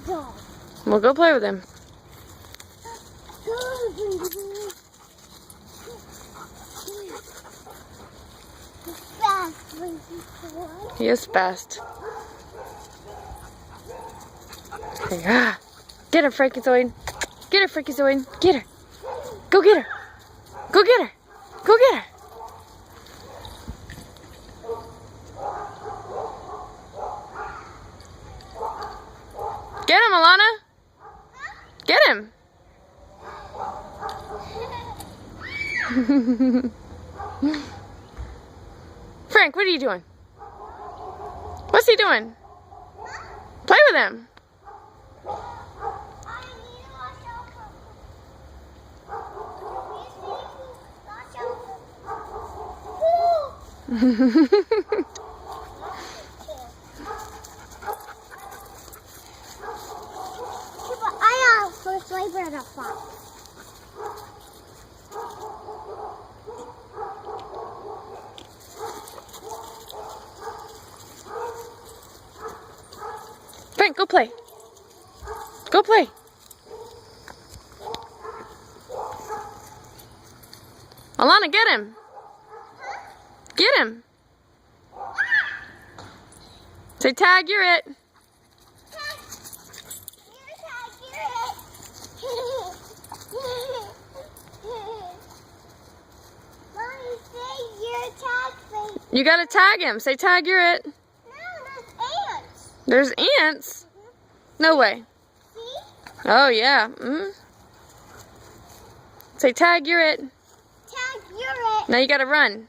dog. Well, go play with him. Fast, He is fast. Okay, ah. Get her, Frankenzoid. Get her, Frankenzoid. Get her. Go get her. Go get her. Go get her. Get him, Alana. Get him. Frank, what are you doing? What's he doing? Play with him. I also flavor the fox. Frank, go play. Go play. Alana, get him. Get him. Say, Tag, you're it. Mommy, say you're Tag face. You gotta tag him. Say, Tag, you're it. No, there's ants. There's ants? No way. See? Oh, yeah. Say, Tag, you're it. Tag, you're it. Now you gotta run.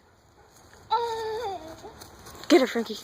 Get her, Frankie.